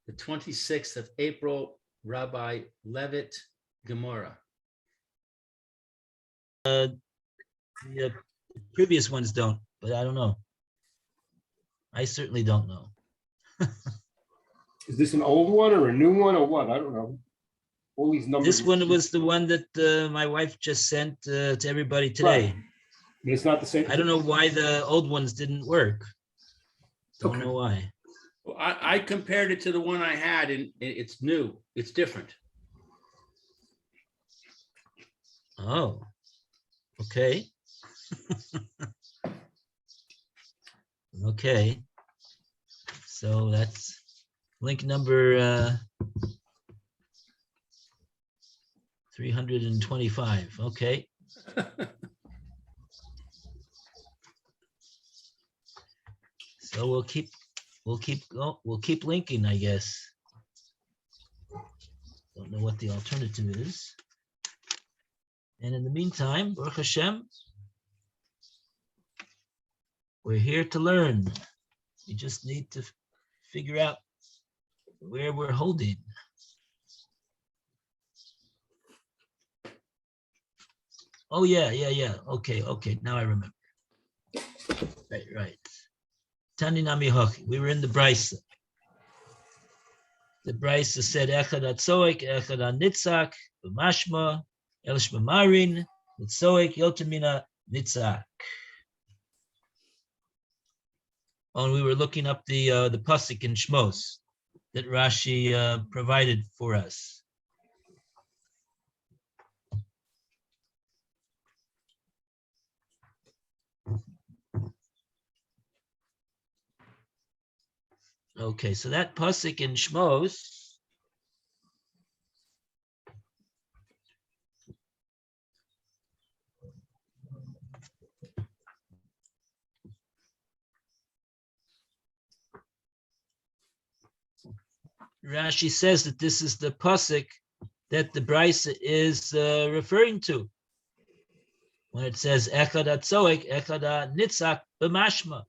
the 26th of April, Rabbi Levitt, Gemora. The previous ones don't, but I don't know. I certainly don't know. Is this an old one or a new one or what? I don't know. All these numbers. This one was the one that my wife just sent to everybody today. Right. But it's not the same. I don't know why the old ones didn't work. Don't know why. Well, I compared it to the one I had, and it's new. It's different. Oh, okay. Okay. So that's link number 325. Okay. So we'll keep linking, I guess. Don't know what the alternative is. And in the meantime, Baruch Hashem, we're here to learn. We just need to figure out where we're holding. Oh yeah. Okay. Now I remember. Right. Tani Nami Hochi. We were in the Brisa. The Brisa said Echad Atzoek, Echad Nitzak, B'mashma, Elish B'marin, Atzoek, Yotamina Nitzak. And we were looking up the pasuk in Shmos that Rashi provided for us. Okay, so that pasuk in Shmos Rashi says that this is the pasuk that the Brisa is referring to when it says Echad Atzoek, Echad Nitzak b'mashma.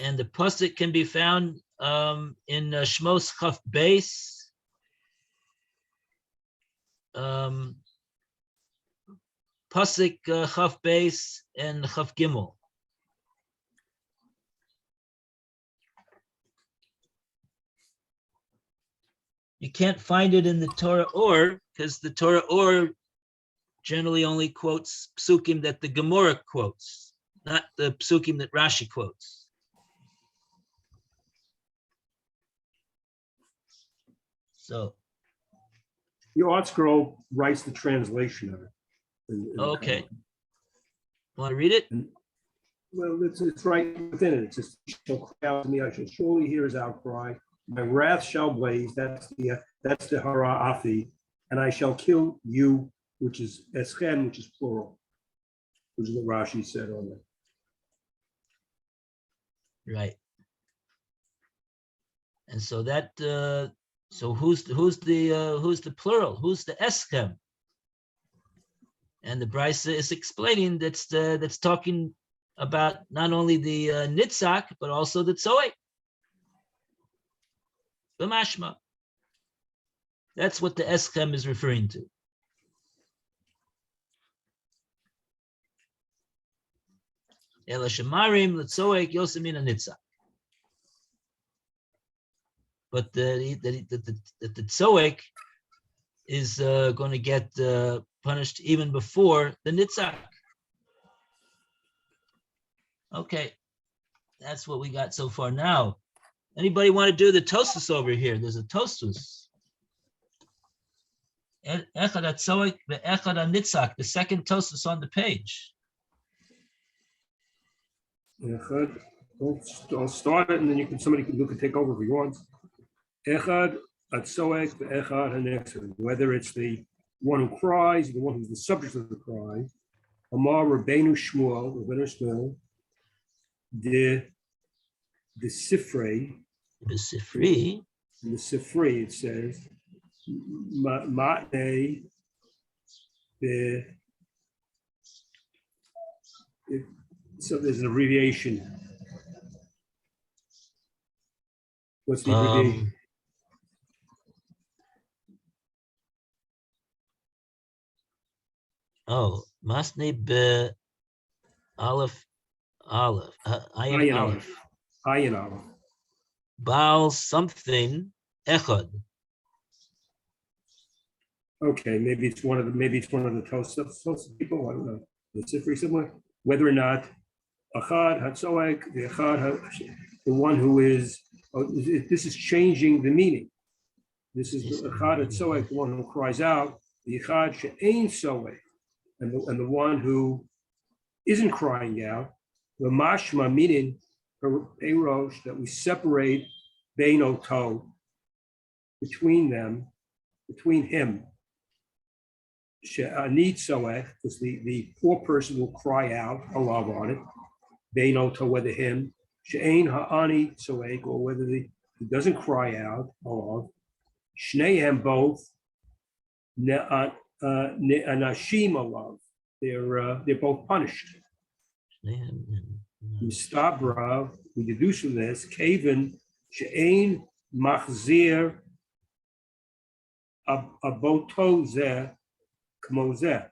And the pasuk can be found in Shmos Chaf Beis, pasuk Chaf Beis and Chaf Gimel. You can't find it in the Torah Or because the Torah Or generally only quotes psukim that the Gemora quotes, not the psukim that Rashi quotes. So, The art scroll writes the translation of it. okay. Want to read it? Well, it's right within it. It says, "He shall cry out to me, I shall surely hear his outcry. My wrath shall blaze." That's the hara afi, and I shall kill you, which is eschen, which is plural, which is what Rashi said on that. Right. And so that so who's the plural? Who's the eschem? And the Brisa is explaining that's talking about not only the nitzak but also the tzoek. The mashma. That's what the eschem is referring to. Ela shemarim l'tzoek yosemina nitzak. But the tzoek is going to get punished even before the nitzak. Okay, that's what we got so far. Now, anybody want to do the Tosfos over here? There's a Tosfos. Echad hatzoek ve'echad hanitzak, the second Tosfos on the page. I'll start it, and then somebody can take over if he wants. Echad hatzoek ve'echad hanitzak. Whether it's the one who cries, the one who's the subject of the cry. Amar Rabbeinu Shmuel, the Sifrei. The Sifri. In the Sifri, it says, Matne, So there's an abbreviation. What's the abbreviation? Masni be Aleph, Ayin Aleph. Ayin Aleph. Baal something echad. Okay, maybe it's one of the Tosafos people. I don't know. The Sifri somewhere. Whether or not Achad Hatzoek, the the one who is. Oh, this is changing the meaning. This is the Achad Hatzoek, the one who cries out. The Achad She'ein Soek, and the one who isn't crying out. The Mashma, meaning Erosh, that we separate Bein Oto, between them, between him. She'anit Soek, because the poor person will cry out, Allah on it. Bein Oto, whether him. She'ein Ha'ani Soek, or whether he doesn't cry out, Allah. Shnehem both. Anashim Allah. They're both punished. Mistabra, we deduce from this, Kaven, She'ein Machzir Aboto Zeh Kmo Zeh.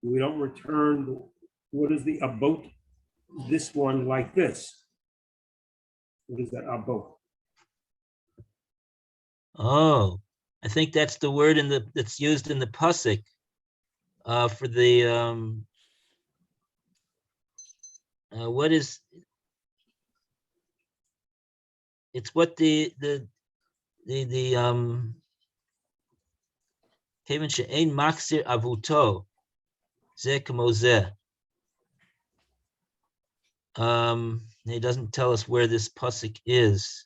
We don't return, what is the Abot? This one like this. What is that Abot? Oh, I think that's the word that's used in the pasuk for the what is it's what the Kevin she'ein maksir avuto zeh kamo zeh. He doesn't tell us where this pasuk is.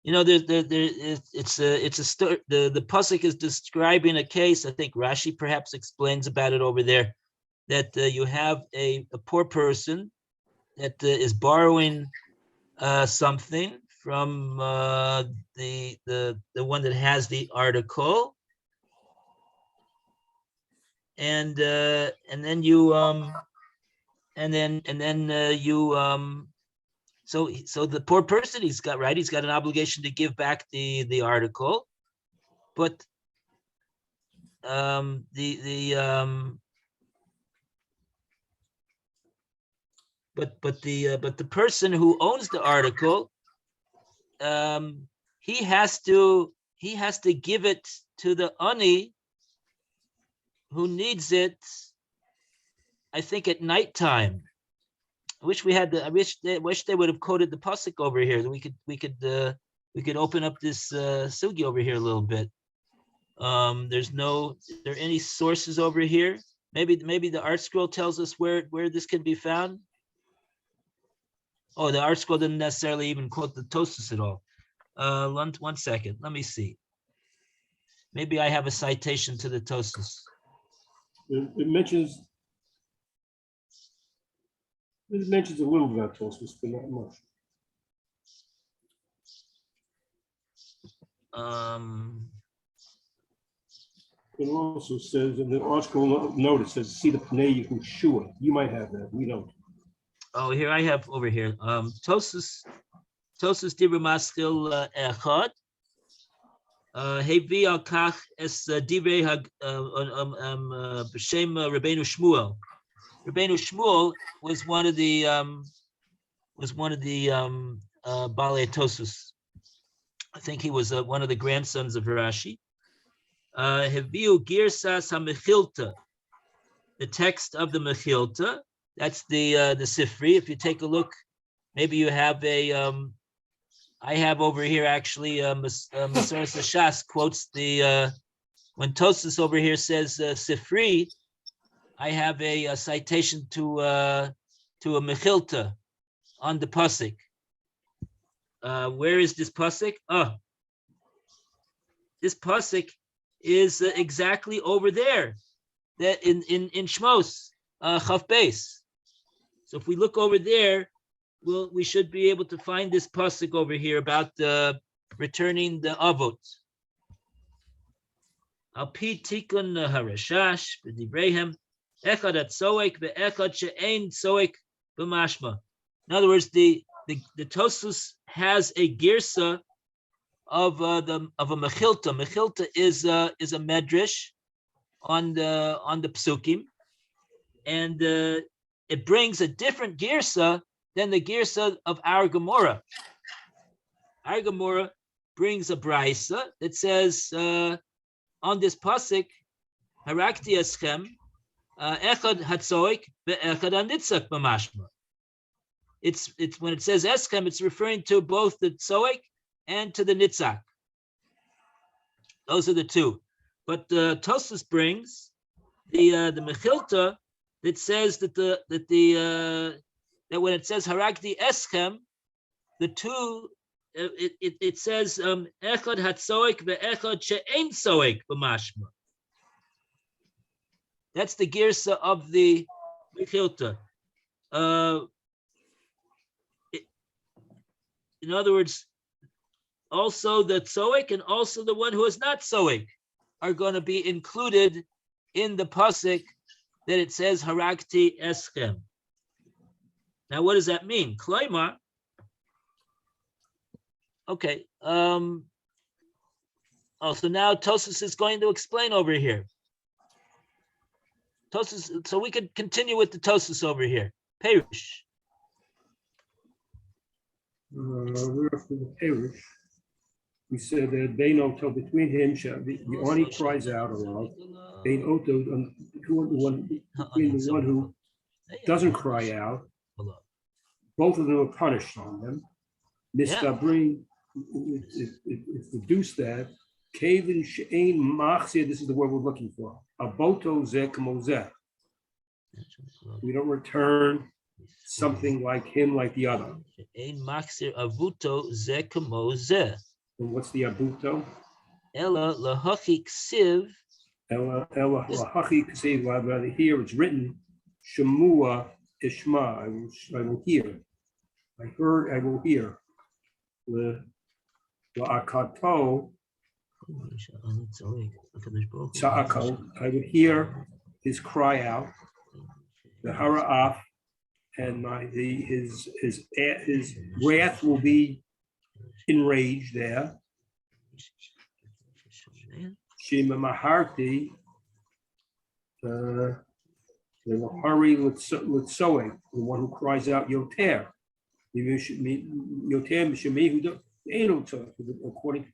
You know, it's a story. The pasuk is describing a case. I think Rashi perhaps explains about it over there. That you have a poor person that is borrowing something from the one that has the article, and then you so the poor person, he's got an obligation to give back the article, but the person who owns the article, he has to give it to the ani who needs it, I think at nighttime. I wish they would have quoted the pasuk over here. We could open up this sugi over here a little bit. Is there any sources over here? Maybe the art scroll tells us where this can be found. Oh, the art scroll didn't necessarily even quote the Tosfos at all. One second, let me see. Maybe I have a citation to the Tosfos. It mentions a little about Tosfos, but not much. It also says in the article note, it says, see the Pnei Yehoshua. You might have that. We don't. Oh, here I have over here. Tosfos Dibur Maskil Echad. Hevi al Kach es Divrei B'Shem Rabbeinu Shmuel. Rabbeinu Shmuel was one of the Balei Tosfos. I think he was one of the grandsons of Rashi. Heviu Girsas HaMechilta, the text of the Mechilta. That's the Sifri. If you take a look, maybe you have I have over here actually Maseres Shas quotes when Tosfos over here says Sifri, I have a citation to a Mechilta on the pasuk. Where is this pasuk? Oh, this pasuk is exactly over there, that in Shmos Chaf Beis. So if we look over there, we should be able to find this pasuk over here about returning the avot. Al pi tikun harashash b'dibreihem echad at soek ve'echad she'ein soek b'mashma. In other words, the Tosfos has a girsa of a mechilta. Mechilta is a medrash on the psukim, and it brings a different girsa than the girsa of our Gemora. Our Gemora brings a brisa that says on this pasuk, harakti eschem echad hatzoik ve'echad anitzak b'mashma. It's when it says eschem, it's referring to both the tzoik and to the nitzak. Those are the two. But Tosfos brings the mechilta that says that that when it says harakti eschem, the two it says echad hatzoik ve'echad she'ein tzoik b'mashma. That's the girsa of the mechilta. In other words, also the tzoik and also the one who is not tzoik are going to be included in the pasuk that it says harakti eschem. Now, what does that mean? Klaimar. Okay. So now Tosfos is going to explain over here. Tosfos, so we could continue with the Tosfos over here. Perush. We're from the Parish. We said that Bein Oto between him, the Ani cries out aloud. Bein Oto between the one who doesn't cry out. Both of them are punished on them. Mistabrin, it's reduced that. Kevin Shein Machzir, this is the word we're looking for. Aboto Zeh Kamo Zeh. We don't return something like him, like the other. And what's the abuto? Ella lahachi ksiv. Ella lahachi ksiv. Rather here it's written, Shemua Ishma. I will hear. I heard. I will hear. La'akato. Sa'ako. I would hear his cry out. The hara'af. And his wrath will be enraged there. Shema Maharti, they will hurry with sowing, the one who cries out Yoter. According,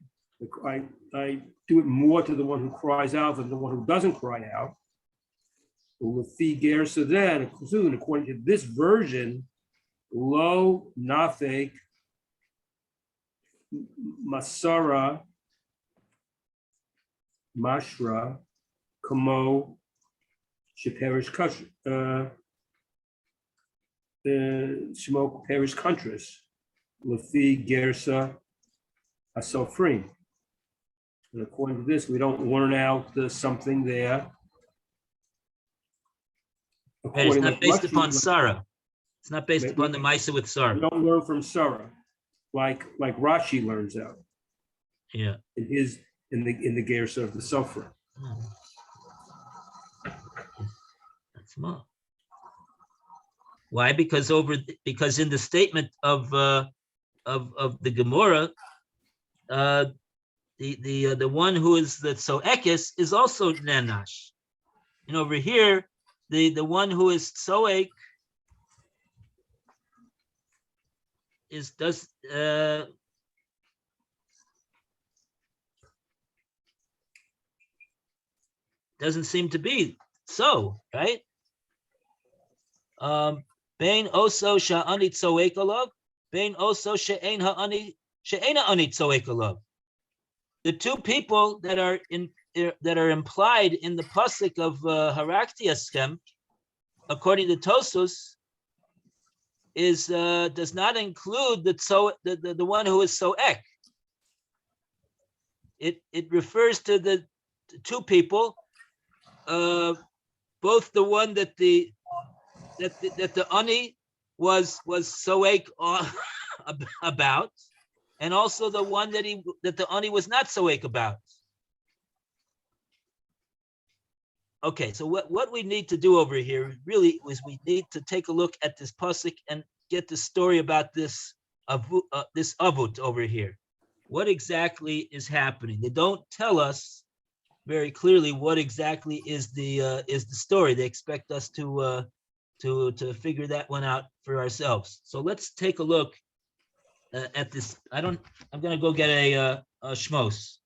I do it more to the one who cries out than the one who doesn't cry out. With the Gersa then, according to this version, Lo Nafek Masara Mashra Kamo Sheperish Shemo Perish Countries Lefi Gersa Asofrim. And according to this, we don't learn out something there. Right, it's not based upon Sarah. It's not based upon the Maisa with Sarah. We don't learn from Sarah, like Rashi learns out. Yeah. In the Gersa of the Sofra. That's more. Why? Because in the statement of the Gemora, the one who is the Soekis is also Nanash. And over here, the one who is Soek doesn't seem to be so, right? Bein oso sha'ani tzoek alav, bein oso she'ein ha'ani she'ena ani tzoek alav. The two people that are implied in the pasuk of Harakti Eschem, according to Tosfos, is does not include the one who is Soek. It refers to the two people, both the one that the Ani was Soek about, and also the one that the Ani was not Soek about. Okay, so what we need to do over here really is we need to take a look at this pasuk and get the story about this avut over here. What exactly is happening? They don't tell us very clearly what exactly is the story. They expect us to figure that one out for ourselves. So let's take a look at this. I'm gonna go get a shmos.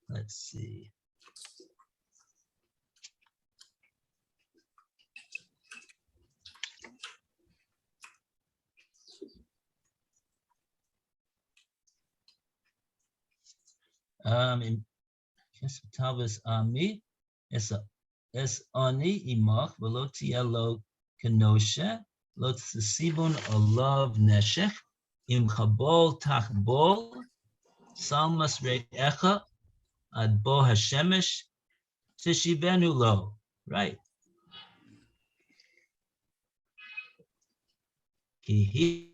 Let's see. In Tavis Ami, es ani imach v'lo tia lo kenosha lo tzisibon olav neshech im chabol tachbol salmas re'echa ad bo hashemesh tishivenu lo. Right. Ki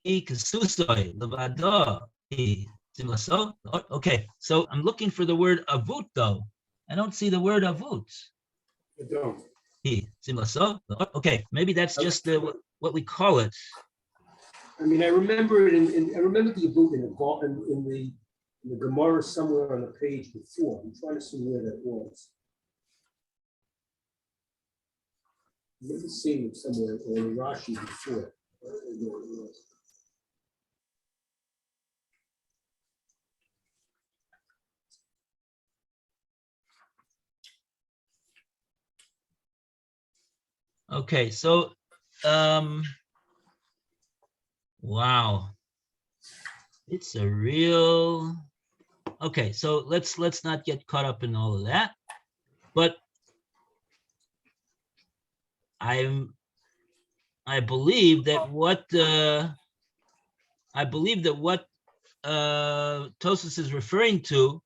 kesusoi levado. Okay, so I'm looking for the word avut though. I don't see the word avut. I don't. Okay, maybe that's just what we call it. I mean, I remember it I remember the book in the Gemora somewhere on the page before. I'm trying to see where that was. I remember seeing it somewhere in Rashi before. I don't know where it was. Okay, so wow. It's a real okay, so let's not get caught up in all of that. But I believe that what Tosfos is referring to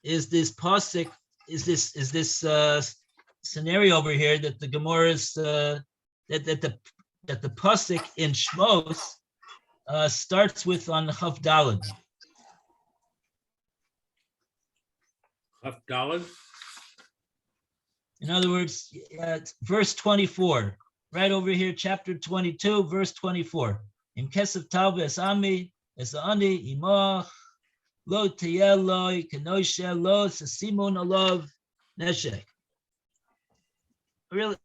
is this pasuk, is this scenario over here that the Gemara is that the pasuk in Shmos starts with on Chaf Daled. Chaf Daled? In other words, it's verse 24, right over here, chapter 22, verse 24. Im kesef tava es ami, es ani imach, lo teyeloi, kenoshe lo, sesimun alav, neshek. Really?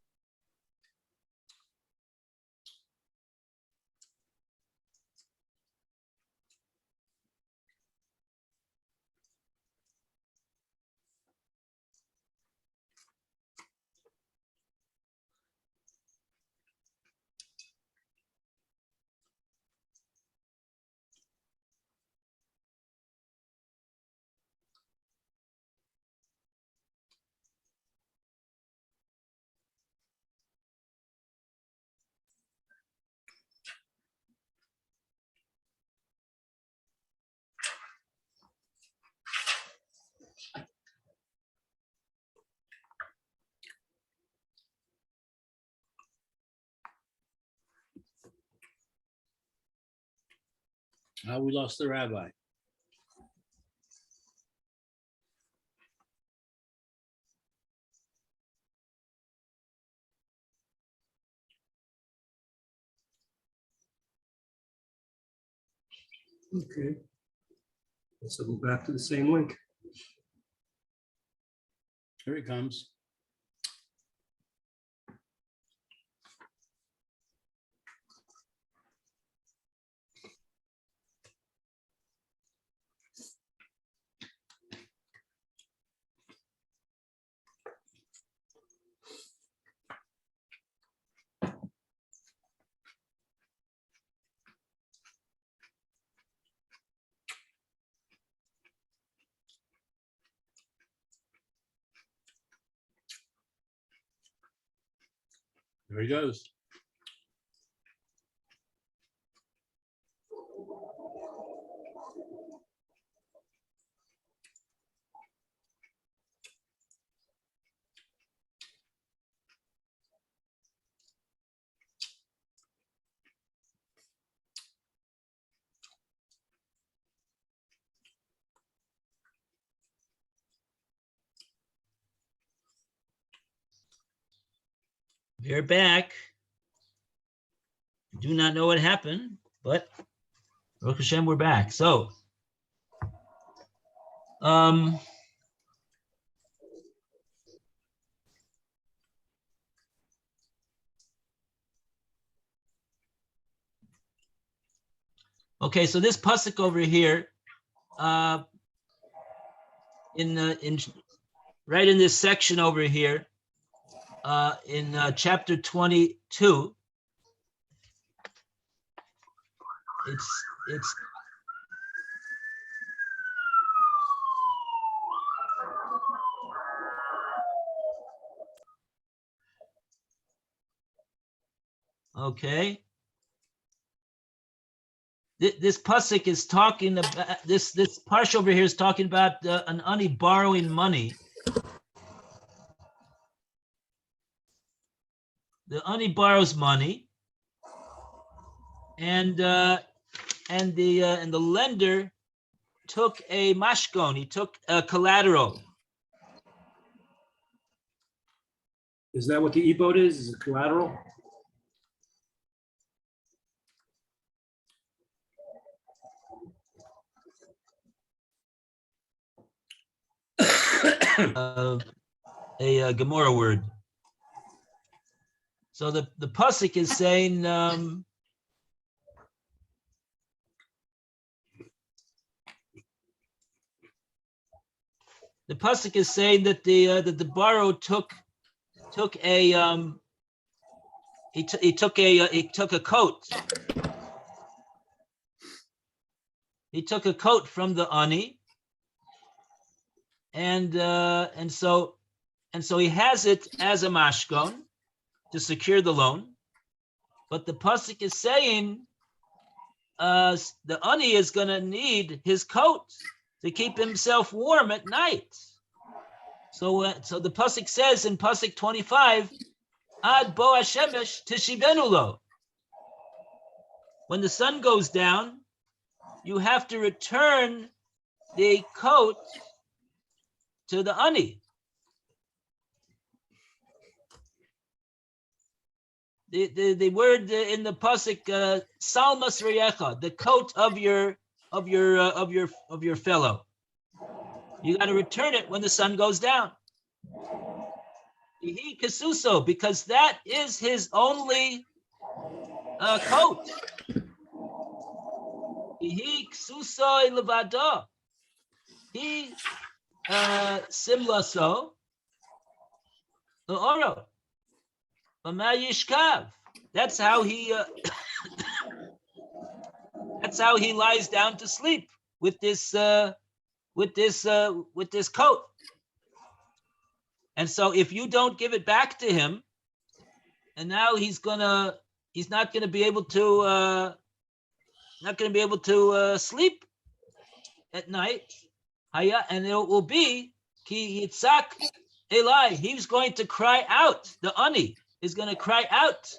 We lost the rabbi. Okay. So go back to the same link. Here he comes. There he goes. We're back. Do not know what happened, but Baruch Hashem, we're back. So, okay, so this pasuk over here, in right in this section over here, in chapter 22, it's okay. This pasuk is talking about this parsha over here is talking about an ani borrowing money. The ani borrows money, and the lender took a mashkon. He took a collateral. Is that what the e-boat is? Is it collateral? A Gemora word. So the pasuk is saying the pasuk is saying that the borrower took a he took a coat. He took a coat from the ani, and so he has it as a mashkon to secure the loan. But the pasuk is saying the ani is going to need his coat to keep himself warm at night. So the pasuk says in pasuk 25, Ad bo hashemesh tishivenu lo. When the sun goes down, you have to return the coat to the ani. The word in the pasuk salmas reyecha, the coat of your fellow. You got to return it when the sun goes down. He kasuso, because that is his only coat. He kasuso levado. He simlaso leoro. That's how he that's how he lies down to sleep with this coat. And so if you don't give it back to him, and now he's not gonna be able to sleep at night. And it will be ki yitzak Eli. He's going to cry out. The ani is going to cry out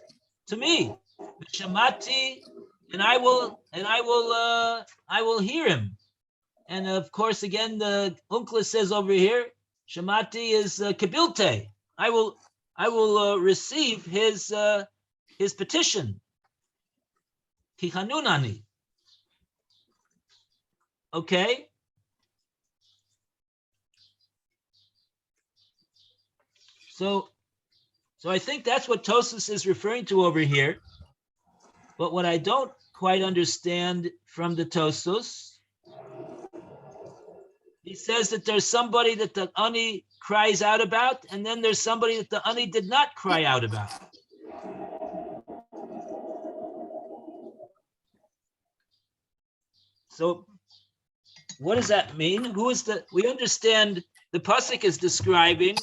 to me, Shamati, and I will hear him. And of course, again, the Unkla says over here, Shamati is kabilte. I will receive his petition. Kichanunani. Okay. So I think that's what Tosfos is referring to over here. But what I don't quite understand from the Tosfos, he says that there's somebody that the ani cries out about, and then there's somebody that the ani did not cry out about. So what does that mean? We understand the pasuk is describing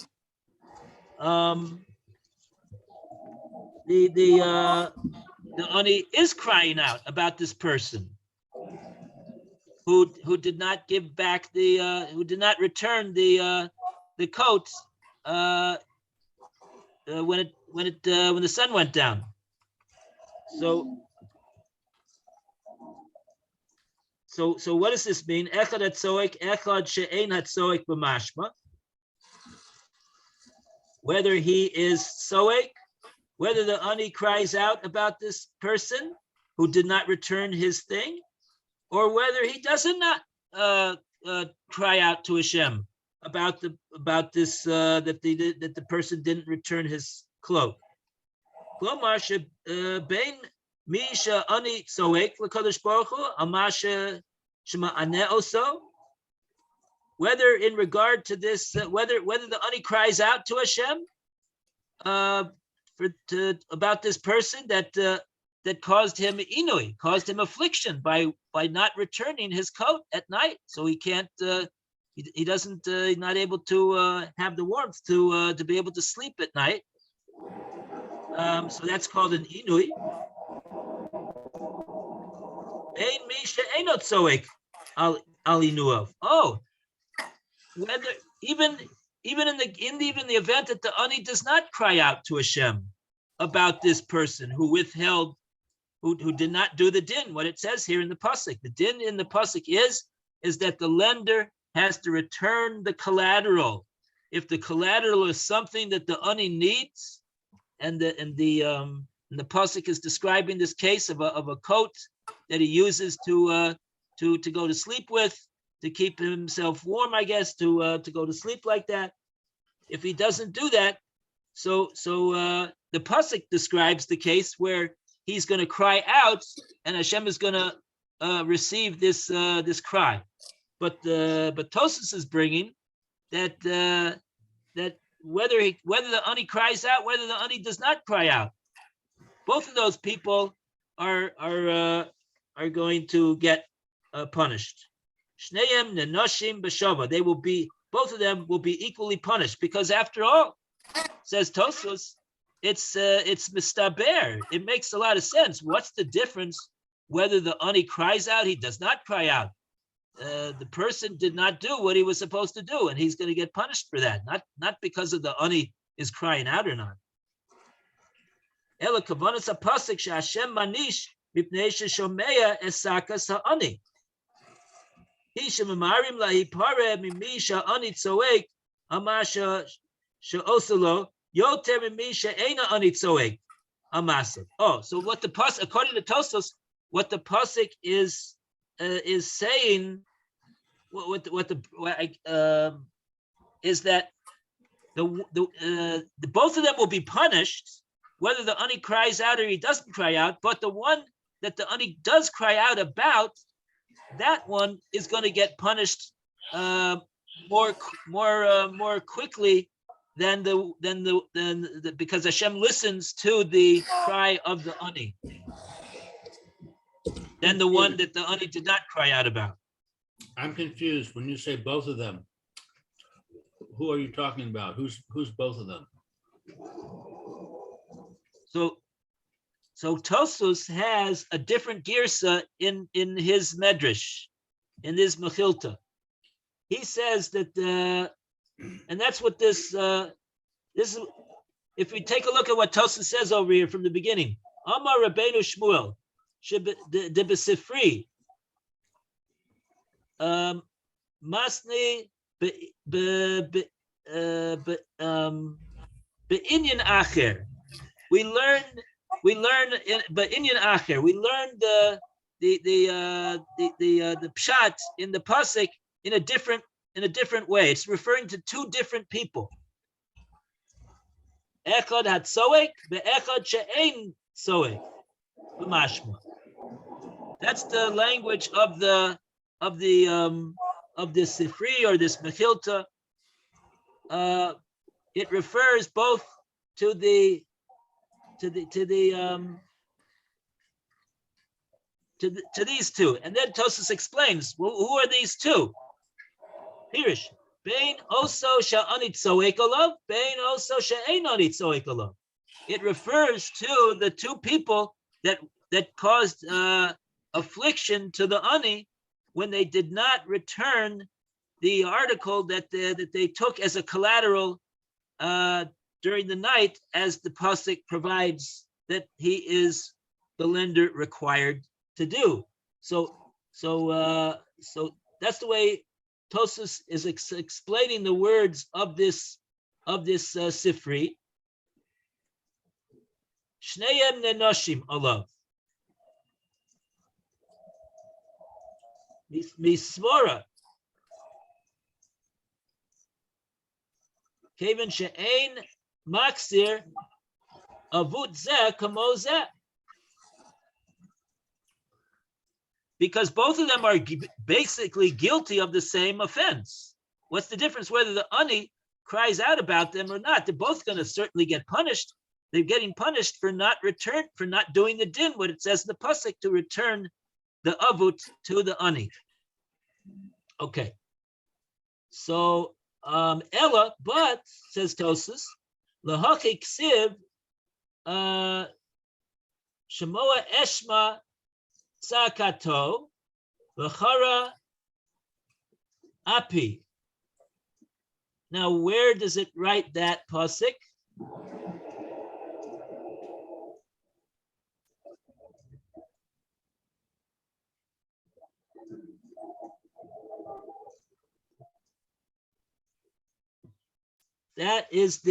the ani is crying out about this person who did not give back who did not return the coat when the sun went down. So what does this mean? Echad hatzoek, echad she'ein hatzoek b'mashma. Whether he is soek, whether the ani cries out about this person who did not return his thing, or whether he does not cry out to Hashem about this that the person didn't return his cloak. Klomar shebein misha ani soek l'kadosh baruch hu amasha shema'aneh oso. Whether in regard to this, whether the ani cries out to Hashem about this person that caused him inui, caused him affliction by not returning his coat at night, so he can't, he doesn't, he's not able to have the warmth to be able to sleep at night. So that's called an inui. Ein misha einot soek al inuav. Oh. Whether even in the event that the ani does not cry out to Hashem about this person who withheld, who did not do the din, what it says here in the pasuk, the din in the pasuk is that the lender has to return the collateral. If the collateral is something that the ani needs, and the pasuk is describing this case of a coat that he uses to go to sleep with, to keep himself warm, I guess, to go to sleep like that. If he doesn't do that, so the pasuk describes the case where he's going to cry out, and Hashem is going to receive this cry. But Tosfos is bringing that whether the ani cries out, whether the ani does not cry out, both of those people are going to get punished. Shneim nenoshim b'shava. They will be, both of them will be equally punished, because after all, says Tosfos, it's mistaber. It makes a lot of sense. What's the difference whether the ani cries out, he does not cry out? The person did not do what he was supposed to do, and he's going to get punished for that. Not because of the ani is crying out or not. Ela kavanas hapasuk she'Hashem manish mipnei sheshomea esakas ha'ani. He shemamarim lahipare mimi sha'ani tzoek amasha she'oselo yoter mimi she'ena ani tzoek amasa. Oh, so what the pasuk, according to Tosfos, what the pasuk is saying, is that the both of them will be punished, whether the ani cries out or he doesn't cry out. But the one that the ani does cry out about, that one is going to get punished more quickly than the because Hashem listens to the cry of the ani, than the one that the ani did not cry out about. I'm confused. When you say both of them, who are you talking about? Who's both of them? So Tosfos has a different girsa in his medrash, in his mechilta. He says that, and that's what this is. If we take a look at what Tosfos says over here from the beginning, Amar Rabbeinu Shmuel, de besifri, masni be'inyan acher. We learn but inyan acher. We learn the pshat in the pasuk in a different way. It's referring to two different people. Echad hatzoek ve'echad she'ein tzoek b'mashma. That's the language of the Sifri or this Mechilta. It refers both to these two, and then Tosfos explains, well, who are these two? Pirish, Bein oso sha'ani tzoek alav, bein oso she'ein ani tzoek alav. it refers to the two people that caused affliction to the ani when they did not return the article that they took as a collateral during the night, as the pasuk provides that he is the lender required to do. So that's the way Tosfos is explaining the words of this Sifri. Shneyem nenoshim alav. Mismora. Kevin she'ein maksir avut zeh kamo zeh. Because both of them are basically guilty of the same offense. What's the difference whether the ani cries out about them or not? They're both going to certainly get punished. They're getting punished for not doing the din, what it says in the pasuk, to return the avut to the ani. Okay. So Ella, but says Tosfos, lahaki ksiv shemoa eshma Sakato, V'chara Api. Now, where does it write that pasuk? That is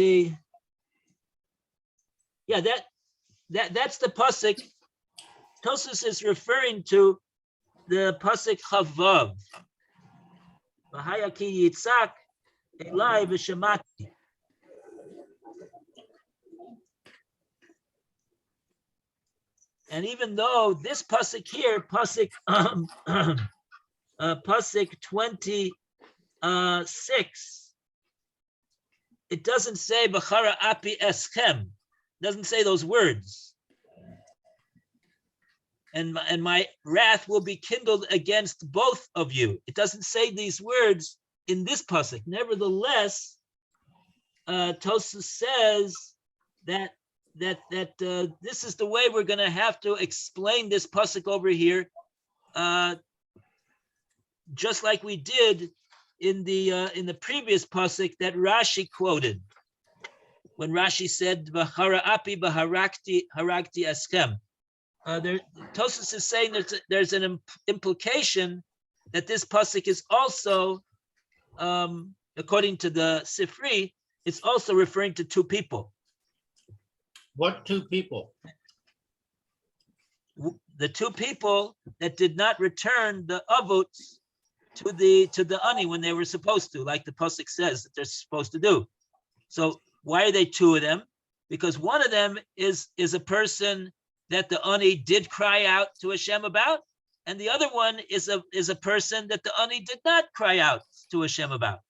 that's the pasuk. Tosfos is referring to the pasuk Chavav. V'hayaki Yitzhak Elai v'shemati. And even though this pasuk here, pasuk 26, it doesn't say B'chara api eschem. It doesn't say those words. And my wrath will be kindled against both of you. It doesn't say these words in this pasuk. Nevertheless, Tosfos says that this is the way we're going to have to explain this pasuk over here, just like we did in the previous pasuk that Rashi quoted, when Rashi said "V'chara api b'haragti eskem." Tosfos is saying there's an implication that this pasuk is also, according to the Sifri, it's also referring to two people. What two people? The two people that did not return the avuts to the ani when they were supposed to, like the pasuk says that they're supposed to do. So why are they two of them? Because one of them is a person that the ani did cry out to Hashem about, and the other one is a person that the ani did not cry out to Hashem about.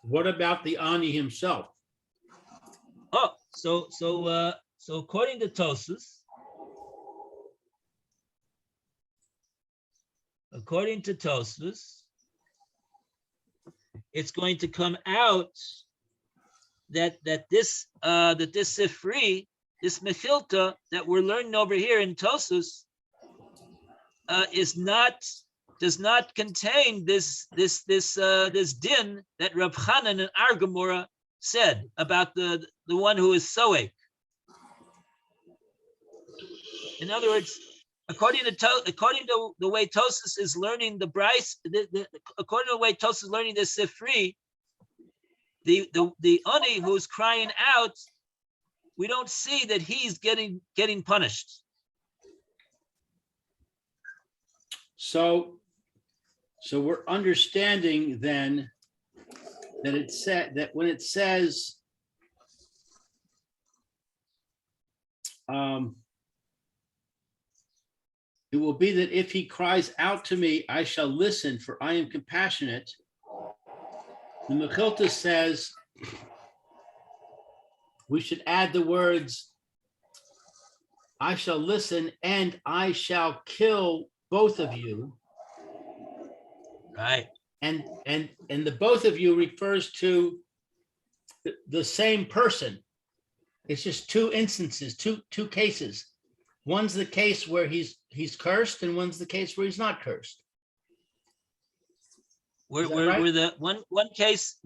What about the ani himself? Oh, so according to Tosfos, it's going to come out that this Sifri, this Mechilta that we're learning over here in Tosfos, does not contain this din that Rav Chanan and our Gemora said about the one who is soek. In other words, according to the way Tosfos is learning the Bryce, according to the way Tosfos is learning this Sifri, the ani who's crying out, we don't see that he's getting punished. So we're understanding then that it said that when it says it will be that if he cries out to me, I shall listen, for I am compassionate. The Mechilta says we should add the words, I shall listen and I shall kill both of you. Right. And the both of you refers to the same person. It's just two instances, two cases. One's the case where he's cursed, and one's the case where he's not cursed. Where, Is that where, right? where the one case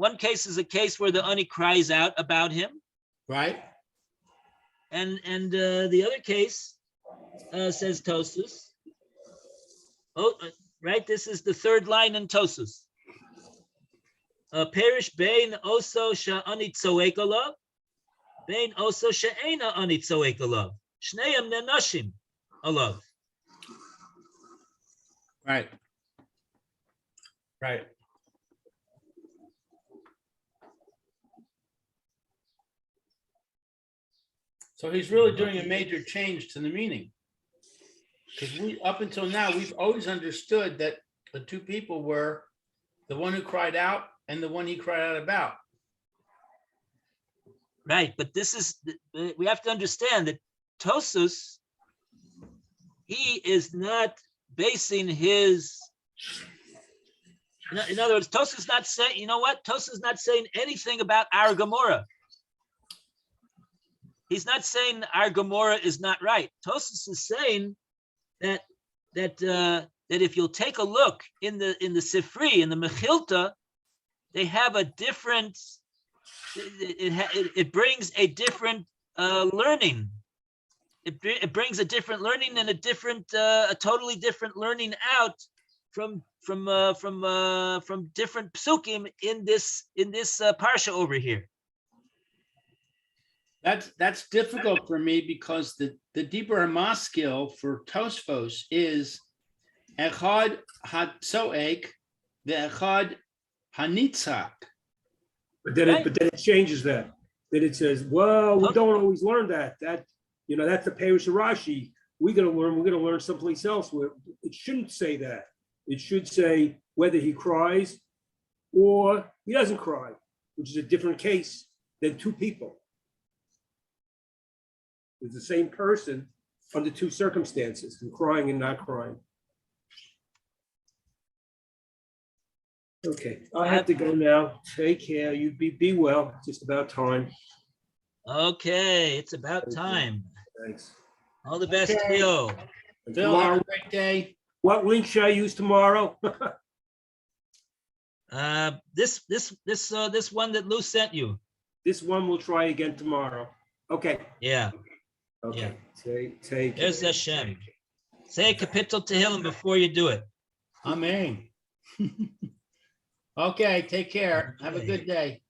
is a case where the ani cries out about him, Right? and the other case says Tosus. Oh, right. This is the third line in Tosus. Perish bein oso sha'ani tzoek alav, bein oso she'ena ani tzoek alav. Shneim nenashim alav. Right. Right. So he's really doing a major change to the meaning. Because up until now, we've always understood that the two people were the one who cried out and the one he cried out about. Right, but this is, we have to understand that Tosus, he is not basing his, in other words, Tosus is not saying, you know what? Tosus is not saying anything about our Gemora. He's not saying our Gemora is not right. Tosus is saying that if you'll take a look in the Sifri, in the Mechilta, they have a different, it brings a different learning. It brings a different learning and a totally different learning out from different psukim in this parsha over here. That's difficult for me because the deeper maskil for Tosfos is echad hatzoek, the echad hanitzak. But then it changes that. Then it says, well, we don't always learn that. That's the Perush of Rashi. We're gonna learn someplace else where it shouldn't say that. It should say whether he cries or he doesn't cry, which is a different case than two people. It's the same person under two circumstances, and crying and not crying. Okay, I have to go now. Take care. You be well. Just about time. Okay, it's about time. Thanks. All the best, Okay. Theo. And Bill, have tomorrow, a great day. what link should I use tomorrow? This one that Lou sent you. This one we'll try again tomorrow. Okay. Yeah. Okay. Take There's care. Hashem. Say a capital Tehillim before you do it. Amen. Okay, take care. Have a good day.